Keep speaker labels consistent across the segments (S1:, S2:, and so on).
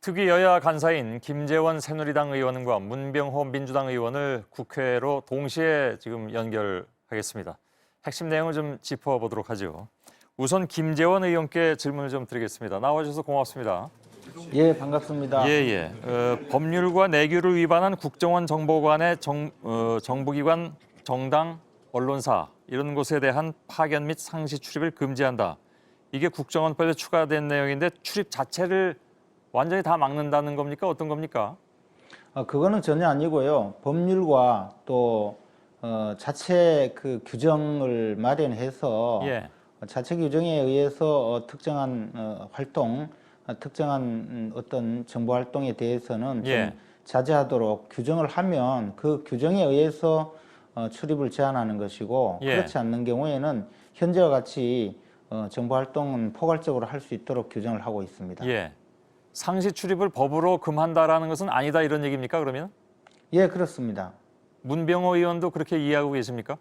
S1: 특위 여야 간사인 김재원 새누리당 의원과 문병호 민주당 의원을 국회로 동시에 지금 연결하겠습니다. 핵심 내용을 좀 짚어보도록 하죠. 우선 김재원 의원께 질문을 좀 드리겠습니다. 나와주셔서 고맙습니다.
S2: 예, 반갑습니다.
S1: 법률과 내규를 위반한 국정원 정보관의 정부기관, 정당, 언론사 이런 곳에 대한 파견 및 상시 출입을 금지한다. 이게 국정원법에 추가된 내용인데 출입 자체를 완전히 다 막는다는 겁니까? 어떤 겁니까?
S2: 그거는 전혀 아니고요. 법률과 또 자체 그 규정을 마련해서 자체 규정에 의해서 특정한 활동, 특정한 어떤 정보 활동에 대해서는 좀 자제하도록 규정을 하면 그 규정에 의해서 출입을 제한하는 것이고 그렇지 않는 경우에는 현재와 같이 정보 활동은 포괄적으로 할 수 있도록 규정을 하고 있습니다.
S1: 상시 출입을 법으로 금한다라는 것은 아니다 이런 얘기입니까? 그러면?
S2: 예, 그렇습니다.
S1: 문병호 의원도 그렇게 이해하고 계십니까?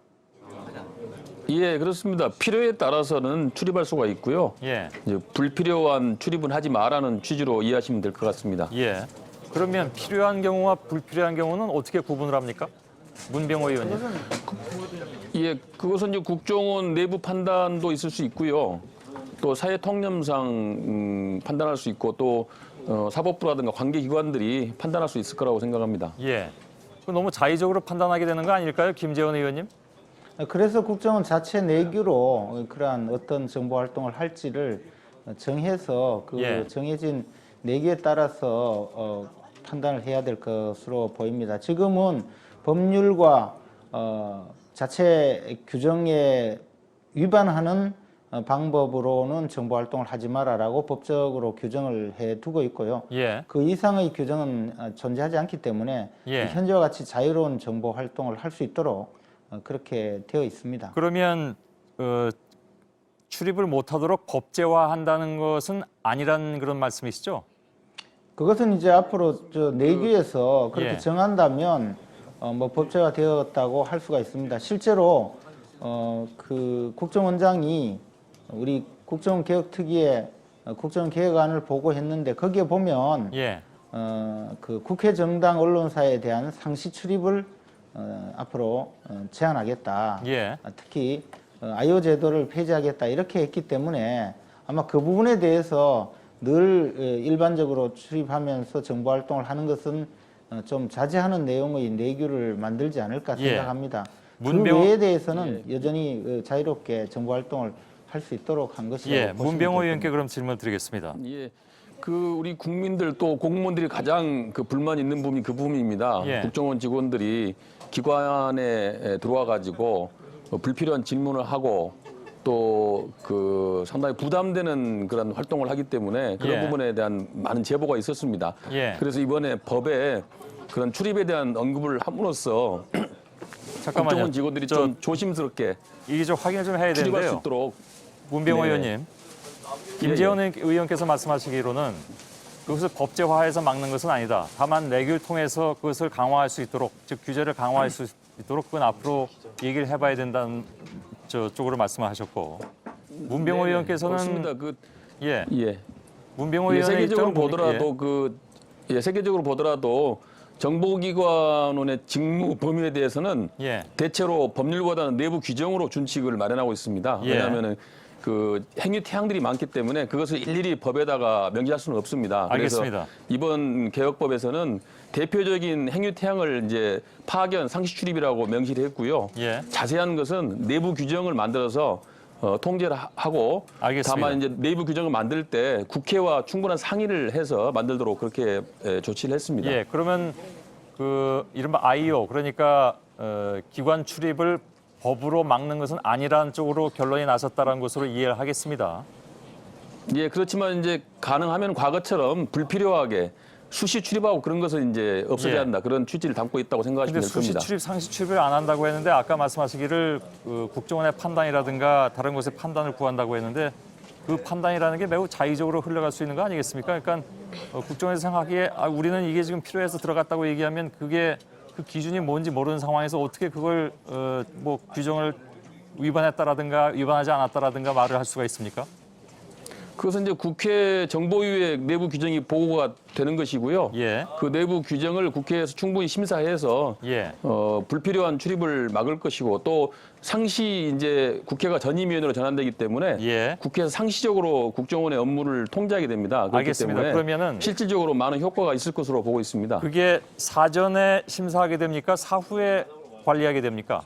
S3: 예, 그렇습니다. 필요에 따라서는 출입할 수가 있고요. 이제 불필요한 출입은 하지 마라는 취지로 이해하시면 될 것 같습니다.
S1: 그러면 필요한 경우와 불필요한 경우는 어떻게 구분을 합니까? 문병호 의원님.
S3: 예, 그것은 이제 국정원 내부 판단도 있을 수 있고요. 또 사회 통념상 판단할 수 있고 또 사법부라든가 관계기관들이 판단할 수 있을 거라고 생각합니다.
S1: 너무 자의적으로 판단하게 되는 거 아닐까요, 김재원 의원님?
S2: 그래서 국정원 자체 내규로 그러한 어떤 정보 활동을 할지를 정해서 그 정해진 내규에 따라서 판단을 해야 될 것으로 보입니다. 지금은 법률과 자체 규정에 위반하는 방법으로는 정보 활동을 하지 마라라고 법적으로 규정을 해두고 있고요. 그 이상의 규정은 존재하지 않기 때문에 현재와 같이 자유로운 정보 활동을 할 수 있도록 그렇게 되어 있습니다.
S1: 그러면 출입을 못하도록 법제화한다는 것은 아니란 그런 말씀이시죠?
S2: 그것은 이제 앞으로 내규에서 그렇게 정한다면 뭐 법제화되었다고 할 수가 있습니다. 실제로 그 국정원장이 우리 국정개혁특위의 국정개혁안을 보고했는데 거기에 보면 그 국회 정당 언론사에 대한 상시 출입을 앞으로 제한하겠다. 특히 아이오 제도를 폐지하겠다 이렇게 했기 때문에 아마 그 부분에 대해서 늘 일반적으로 출입하면서 정보 활동을 하는 것은 좀 자제하는 내용의 내규를 만들지 않을까 생각합니다. 그 외에 대해서는 여전히 자유롭게 정보 활동을 할 수 있도록 한 것이라고
S1: 문병호 의원께 그럼 질문 드리겠습니다.
S3: 그 우리 국민들 또 공무원들이 가장 그 불만 있는 부분이 그 부분입니다. 국정원 직원들이 기관에 들어와 가지고 불필요한 질문을 하고 또 그 상당히 부담되는 그런 활동을 하기 때문에 그런 부분에 대한 많은 제보가 있었습니다. 그래서 이번에 법에 그런 출입에 대한 언급을 함으로써 국정원 직원들이 좀 조심스럽게
S1: 이게 좀 확인을 좀 해야
S3: 출입할
S1: 되는데요.
S3: 수 있도록.
S1: 문병호 의원님, 김재원 의원께서 말씀하시기로는 그것을 법제화해서 막는 것은 아니다. 다만 내규를 통해서 그것을 강화할 수 있도록, 즉 규제를 강화할 수 있도록 그건 앞으로 얘기를 해봐야 된다는 쪽으로 말씀하셨고, 문병호 의원께서는
S3: 그렇습니다.
S1: 문병호 의원의
S3: 세계적으로
S1: 입장은
S3: 보더라도 세계적으로 보더라도 정보기관원의 직무 범위에 대해서는 대체로 법률보다는 내부 규정으로 준칙을 마련하고 있습니다. 왜냐하면은 그 행위 태양들이 많기 때문에 그것을 일일이 법에다가 명시할 수는 없습니다. 그래서 이번 개혁법에서는 대표적인 행위 태양을 이제 파견, 상시 출입이라고 명시를 했고요. 자세한 것은 내부 규정을 만들어서 통제를 하고 다만 이제 내부 규정을 만들 때 국회와 충분한 상의를 해서 만들도록 그렇게 조치를 했습니다.
S1: 그러면 그 이른바 아이오 그러니까 기관 출입을 법으로 막는 것은 아니라는 쪽으로 결론이 나섰다는 것으로 이해를 하겠습니다.
S3: 그렇지만 이제 가능하면 과거처럼 불필요하게 수시 출입하고 그런 것을 이제 없어져야 한다. 그런 취지를 담고 있다고 생각하시면 될 겁니다.
S1: 수시 출입, 상시 출입을 안 한다고 했는데 아까 말씀하시기를 그 국정원의 판단이라든가 다른 곳의 판단을 구한다고 했는데 그 판단이라는 게 매우 자의적으로 흘러갈 수 있는 거 아니겠습니까? 그러니까 국정원에서 생각하기에 우리는 이게 지금 필요해서 들어갔다고 얘기하면 그게 그 기준이 뭔지 모르는 상황에서 어떻게 그걸 뭐 규정을 위반했다라든가 위반하지 않았다라든가 말을 할 수가 있습니까?
S3: 그것은 이제 국회 정보위의 내부 규정이 보고가 되는 것이고요.
S1: 예.
S3: 그 내부 규정을 국회에서 충분히 심사해서
S1: 예.
S3: 불필요한 출입을 막을 것이고 또 상시 이제 국회가 전임위원회로 전환되기 때문에
S1: 예.
S3: 국회에서 상시적으로 국정원의 업무를 통제하게 됩니다. 그렇기
S1: 알겠습니다.
S3: 때문에
S1: 그러면은
S3: 실질적으로 많은 효과가 있을 것으로 보고 있습니다.
S1: 그게 사전에 심사하게 됩니까? 사후에 관리하게 됩니까?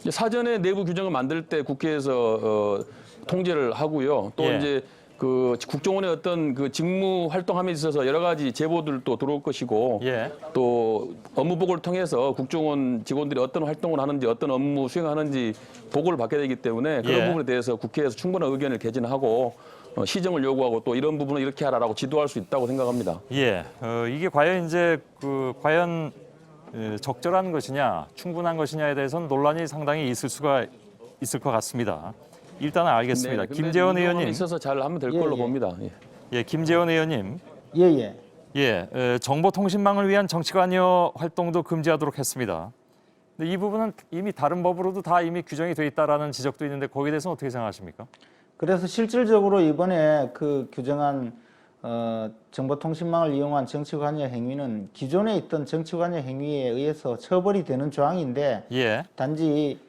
S3: 이제 사전에 내부 규정을 만들 때 국회에서 통제를 하고요. 또
S1: 예.
S3: 이제 그 국정원의 어떤 그 직무 활동함에 있어서 여러 가지 제보들도 들어올 것이고
S1: 예.
S3: 또 업무 보고를 통해서 국정원 직원들이 어떤 활동을 하는지 어떤 업무 수행하는지 보고를 받게 되기 때문에 그런
S1: 예.
S3: 부분에 대해서 국회에서 충분한 의견을 개진하고 시정을 요구하고 또 이런 부분은 이렇게 하라라고 지도할 수 있다고 생각합니다.
S1: 예. 이게 과연 이제 과연 적절한 것이냐, 충분한 것이냐에 대해서는 논란이 상당히 있을 수가 있을 것 같습니다. 일단은 알겠습니다.
S3: 근데
S1: 김재원 의원님.
S3: 있어서 잘 하면 될 걸로 봅니다. 예.
S1: 예, 김재원 의원님.
S2: 예예.
S1: 예, 정보통신망을 위한 정치관여 활동도 금지하도록 했습니다. 근데 이 부분은 이미 다른 법으로도 다 이미 규정이 돼 있다라는 지적도 있는데 거기에 대해서는 어떻게 생각하십니까?
S2: 그래서 실질적으로 이번에 그 규정한 정보통신망을 이용한 정치관여 행위는 기존에 있던 정치관여 행위에 의해서 처벌이 되는 조항인데
S1: 예.
S2: 단지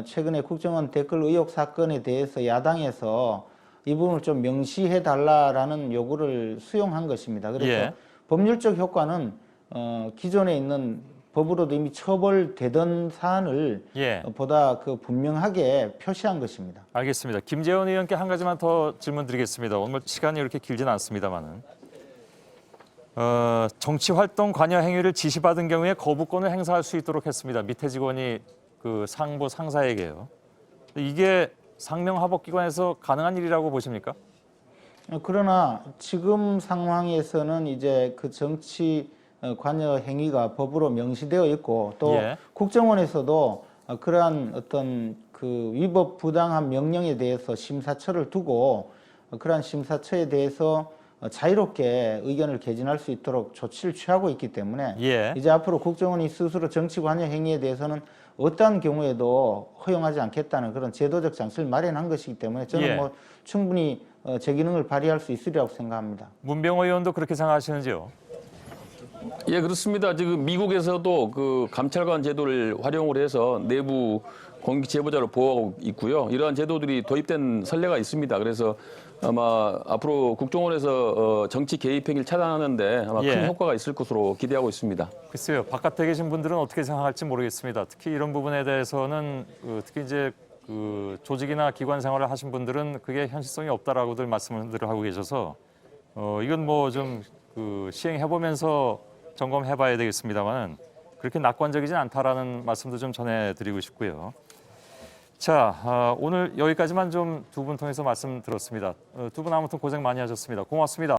S2: 최근에 국정원 댓글 의혹 사건에 대해서 야당에서 이 부분을 좀 명시해 달라라는 요구를 수용한 것입니다. 그래서
S1: 예.
S2: 법률적 효과는 기존에 있는 법으로도 이미 처벌되던 사안을
S1: 예.
S2: 보다 그 분명하게 표시한 것입니다.
S1: 알겠습니다. 김재원 의원께 한 가지만 더 질문 드리겠습니다. 오늘 시간이 이렇게 길지는 않습니다만은. 정치활동 관여 행위를 지시받은 경우에 거부권을 행사할 수 있도록 했습니다. 밑에 직원이 그 상부 상사에게요. 이게 상명하복기관에서 가능한 일이라고 보십니까?
S2: 그러나 지금 상황에서는 이제 그 정치 관여 행위가 법으로 명시되어 있고 또
S1: 예.
S2: 국정원에서도 그러한 어떤 그 위법 부당한 명령에 대해서 심사처를 두고 그러한 심사처에 대해서 자유롭게 의견을 개진할 수 있도록 조치를 취하고 있기 때문에
S1: 예.
S2: 이제 앞으로 국정원이 스스로 정치 관여 행위에 대해서는 어떠한 경우에도 허용하지 않겠다는 그런 제도적 장치를 마련한 것이기 때문에 저는
S1: 예.
S2: 뭐 충분히 제 기능을 발휘할 수 있으리라고 생각합니다.
S1: 문병호 의원도 그렇게 생각하시는지요?
S3: 예, 그렇습니다. 지금 미국에서도 그 감찰관 제도를 활용을 해서 내부 공익 제보자를 보호하고 있고요. 이러한 제도들이 도입된 선례가 있습니다. 그래서 아마 앞으로 국정원에서 정치 개입 행위를 차단하는데 아마
S1: 예.
S3: 큰 효과가 있을 것으로 기대하고 있습니다.
S1: 글쎄요. 바깥에 계신 분들은 어떻게 생각할지 모르겠습니다. 특히 이런 부분에 대해서는 특히 이제 그 조직이나 기관 생활을 하신 분들은 그게 현실성이 없다라고들 말씀을 하고 계셔서 이건 뭐 좀 그 시행해 보면서 점검해 봐야 되겠습니다만은 그렇게 낙관적이진 않다라는 말씀도 좀 전해드리고 싶고요. 자, 오늘 여기까지만 좀 두 분 통해서 말씀 들었습니다. 두 분 아무튼 고생 많이 하셨습니다. 고맙습니다.